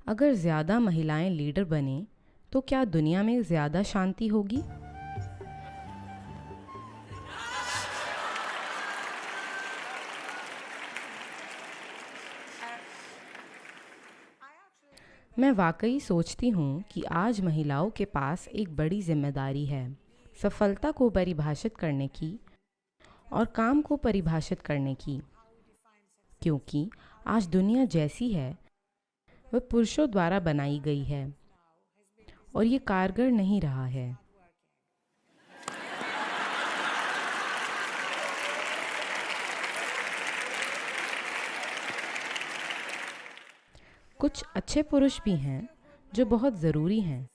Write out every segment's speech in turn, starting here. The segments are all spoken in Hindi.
अगर ज़्यादा महिलाएं लीडर बने तो क्या दुनिया में ज़्यादा शांति होगी? मैं वाकई सोचती हूँ कि आज महिलाओं के पास एक बड़ी जिम्मेदारी है, सफलता को परिभाषित करने की और काम को परिभाषित करने की, क्योंकि आज दुनिया जैसी है वह पुरुषों द्वारा बनाई गई है और ये कारगर नहीं रहा है। कुछ अच्छे पुरुष भी हैं जो बहुत ज़रूरी हैं,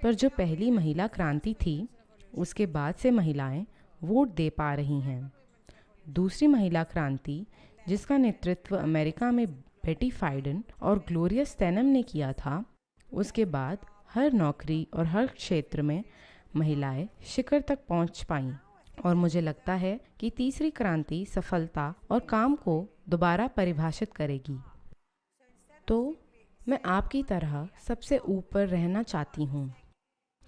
पर जो पहली महिला क्रांति थी उसके बाद से महिलाएं वोट दे पा रही हैं। दूसरी महिला क्रांति जिसका नेतृत्व अमेरिका में बेटी फाइडन और ग्लोरिया स्टेनम ने किया था, उसके बाद हर नौकरी और हर क्षेत्र में महिलाएं शिखर तक पहुंच पाईं। और मुझे लगता है कि तीसरी क्रांति सफलता और काम को दोबारा परिभाषित करेगी। तो मैं आपकी तरह सबसे ऊपर रहना चाहती हूँ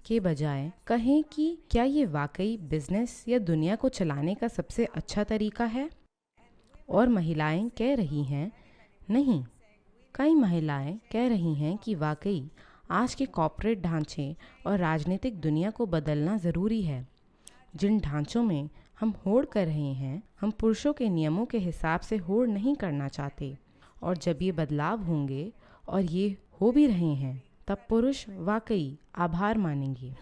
के बजाय कहें कि क्या ये वाकई बिजनेस या दुनिया को चलाने का सबसे अच्छा तरीका है? और महिलाएं कह रही हैं नहीं। कई महिलाएं कह रही हैं कि वाकई आज के कॉर्पोरेट ढांचे और राजनीतिक दुनिया को बदलना ज़रूरी है। जिन ढांचों में हम होड़ कर रहे हैं, हम पुरुषों के नियमों के हिसाब से होड़ नहीं करना चाहते। और जब ये बदलाव होंगे, और ये हो भी रहे हैं, तब पुरुष वाकई आभार मानेंगे।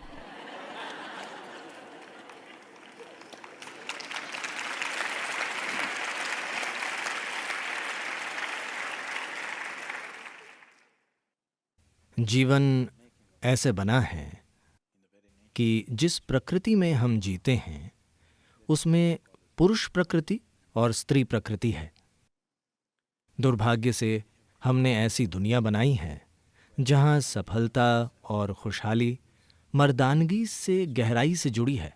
जीवन ऐसे बना है कि जिस प्रकृति में हम जीते हैं उसमें पुरुष प्रकृति और स्त्री प्रकृति है। दुर्भाग्य से हमने ऐसी दुनिया बनाई है जहां सफलता और खुशहाली मर्दानगी से गहराई से जुड़ी है।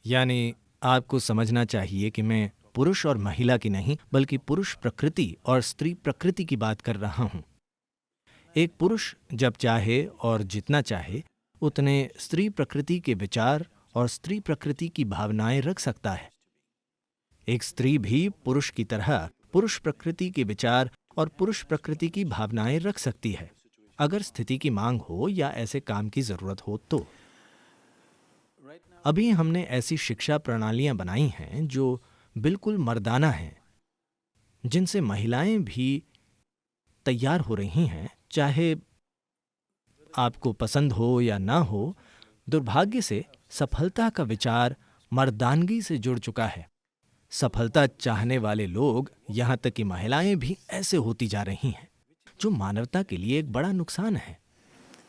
यानी आपको समझना चाहिए कि मैं पुरुष और महिला की नहीं बल्कि पुरुष प्रकृति और स्त्री प्रकृति की बात कर रहा हूं। एक पुरुष जब चाहे और जितना चाहे उतने स्त्री प्रकृति के विचार और स्त्री प्रकृति की भावनाएं रख सकता है। एक स्त्री भी पुरुष की तरह पुरुष प्रकृति के विचार और पुरुष प्रकृति की भावनाएं रख सकती है, अगर स्थिति की मांग हो या ऐसे काम की जरूरत हो तो। अभी हमने ऐसी शिक्षा प्रणालियां बनाई हैं जो बिल्कुल मर्दाना हैं, जिनसे महिलाएं भी तैयार हो रही हैं, चाहे आपको पसंद हो या ना हो। दुर्भाग्य से सफलता का विचार मर्दानगी से जुड़ चुका है। सफलता चाहने वाले लोग, यहाँ तक कि महिलाएं भी ऐसे होती जा रही हैं, जो मानवता के लिए एक बड़ा नुकसान है।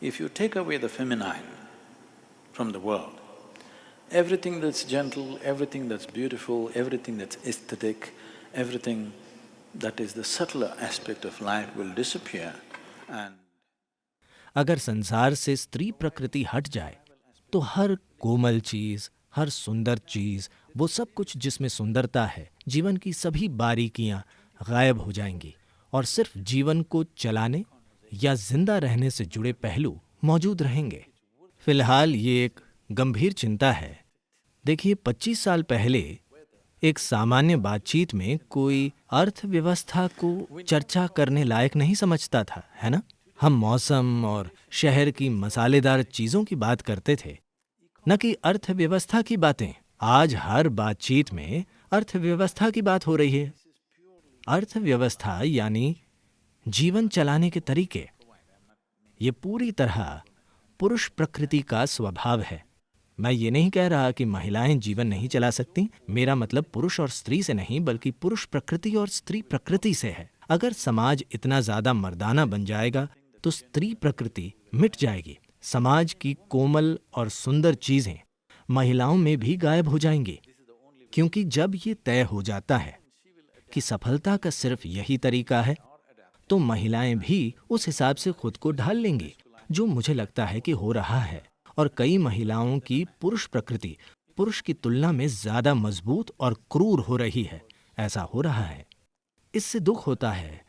If you take away the feminine from the world, everything that's gentle, everything that's beautiful, everything that's aesthetic, everything that is the subtler aspect of life will disappear and अगर संसार से स्त्री प्रकृति हट जाए तो हर कोमल चीज, हर सुंदर चीज, वो सब कुछ जिसमें सुंदरता है, जीवन की सभी बारीकियां गायब हो जाएंगी और सिर्फ जीवन को चलाने या जिंदा रहने से जुड़े पहलू मौजूद रहेंगे। फिलहाल ये एक गंभीर चिंता है। देखिए, 25 साल पहले एक सामान्य बातचीत में कोई अर्थव्यवस्था को चर्चा करने लायक नहीं समझता था, है ना? हम मौसम और शहर की मसालेदार चीजों की बात करते थे, न कि अर्थव्यवस्था की बातें। आज हर बातचीत में अर्थव्यवस्था की बात हो रही है। अर्थव्यवस्था यानी जीवन चलाने के तरीके। ये पूरी तरह पुरुष प्रकृति का स्वभाव है। मैं ये नहीं कह रहा कि महिलाएं जीवन नहीं चला सकती। मेरा मतलब पुरुष और स्त्री से नहीं, बल्कि पुरुष प्रकृति और स्त्री प्रकृति से है। अगर समाज इतना ज्यादा मर्दाना बन जाएगा तो स्त्री प्रकृति मिट जाएगी। समाज की कोमल और सुंदर चीजें महिलाओं में भी गायब हो जाएंगी, क्योंकि जब ये तय हो जाता है कि सफलता का सिर्फ यही तरीका है, तो महिलाएं भी उस हिसाब से खुद को ढाल लेंगी, जो मुझे लगता है कि हो रहा है। और कई महिलाओं की पुरुष प्रकृति पुरुष की तुलना में ज्यादा मजबूत और क्रूर हो रही है। ऐसा हो रहा है, इससे दुख होता है।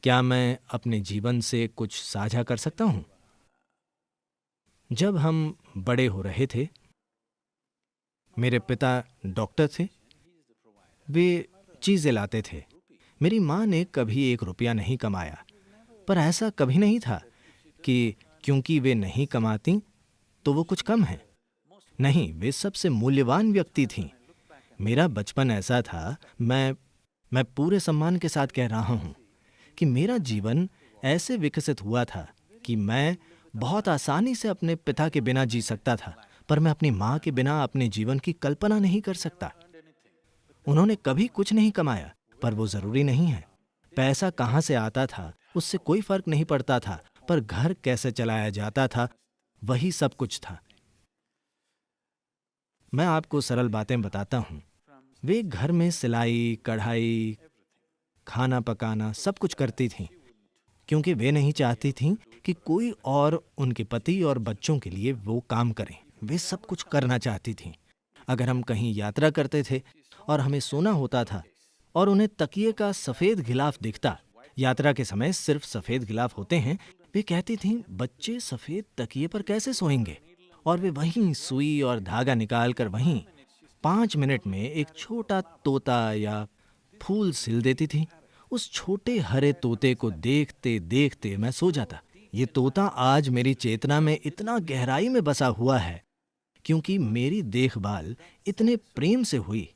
क्या मैं अपने जीवन से कुछ साझा कर सकता हूं? जब हम बड़े हो रहे थे, मेरे पिता डॉक्टर थे। वे चीजें लाते थे। मेरी माँ ने कभी 1 रुपया नहीं कमाया, पर ऐसा कभी नहीं था कि क्योंकि वे नहीं कमाती तो वो कुछ कम है। नहीं, वे सबसे मूल्यवान व्यक्ति थीं। मेरा बचपन ऐसा था, मैं पूरे सम्मान के साथ कह रहा हूं कि मेरा जीवन ऐसे विकसित हुआ था कि मैं बहुत आसानी से अपने पिता के बिना जी सकता था, पर मैं अपनी माँ के बिना अपने जीवन की कल्पना नहीं कर सकता। उन्होंने कभी कुछ नहीं कमाया, पर वो जरूरी नहीं है। पैसा कहाँ से आता था उससे कोई फर्क नहीं पड़ता था, पर घर कैसे चलाया जाता था वही सब कुछ था। मैं आपको सरल बातें बताता हूं। वे घर में सिलाई, कढ़ाई, खाना पकाना सब कुछ करती थीं, क्योंकि वे नहीं चाहती थीं कि कोई और उनके पति और बच्चों के लिए वो काम करें। वे सब कुछ करना चाहती थीं। अगर हम कहीं यात्रा करते थे और हमें सोना होता था और उन्हें तकिए का सफेद गिलाफ दिखता, यात्रा के समय सिर्फ सफेद गिलाफ होते हैं, वे कहती थीं, बच्चे सफेद तकिए पर कैसे सोएंगे? और वे वहीं सुई और धागा निकालकर वहीं 5 मिनट में एक छोटा तोता या फूल सिल देती थी। उस छोटे हरे तोते को देखते देखते मैं सो जाता। ये तोता आज मेरी चेतना में इतना गहराई में बसा हुआ है क्योंकि मेरी देखभाल इतने प्रेम से हुई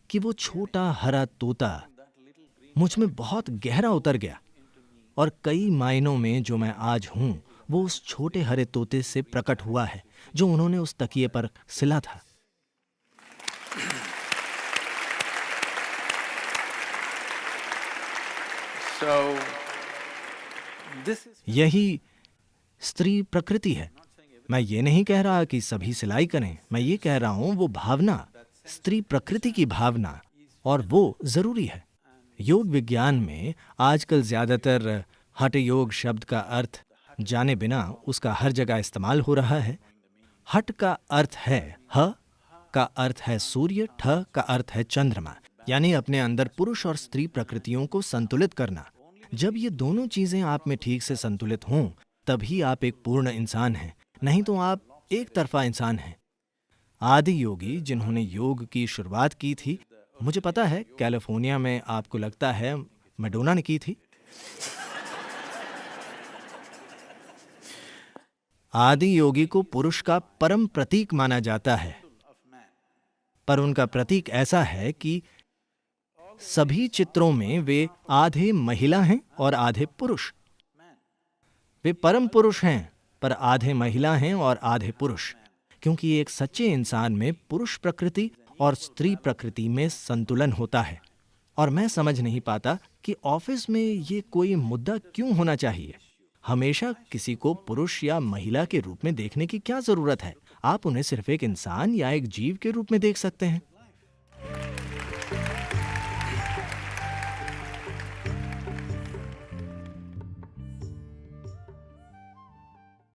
कि वो छोटा हरा तोता मुझ में बहुत गहरा उतर गया, और कई मायनों में जो मैं आज हूं वो उस छोटे हरे तोते से प्रकट हुआ है जो उन्होंने उस तकिए पर सिला था। यही स्त्री प्रकृति है। मैं ये नहीं कह रहा कि सभी सिलाई करें, मैं ये कह रहा हूं वो भावना, स्त्री प्रकृति की भावना, और वो जरूरी है। योग विज्ञान में आजकल ज्यादातर हठ योग शब्द का अर्थ जाने बिना उसका हर जगह इस्तेमाल हो रहा है। हठ का अर्थ है ह का अर्थ है सूर्य, ठ का अर्थ है चंद्रमा, यानी अपने अंदर पुरुष और स्त्री प्रकृतियों को संतुलित करना। जब ये दोनों चीजें आप में ठीक से संतुलित हों, तभी आप एक पूर्ण इंसान हैं, नहीं तो आप एक तरफा इंसान हैं। आदि योगी जिन्होंने योग की शुरुआत की थी, मुझे पता है कैलिफोर्निया में आपको लगता है मैडोना ने की थी। आदि योगी को पुरुष का परम प्रतीक माना जाता है, पर उनका प्रतीक ऐसा है कि सभी चित्रों में वे आधे महिला हैं और आधे पुरुष। वे परम पुरुष हैं, पर आधे महिला हैं और आधे पुरुष, क्योंकि एक सच्चे इंसान में पुरुष प्रकृति और स्त्री प्रकृति में संतुलन होता है। और मैं समझ नहीं पाता कि ऑफिस में ये कोई मुद्दा क्यों होना चाहिए। हमेशा किसी को पुरुष या महिला के रूप में देखने की क्या जरूरत है? आप उन्हें सिर्फ एक इंसान या एक जीव के रूप में देख सकते हैं।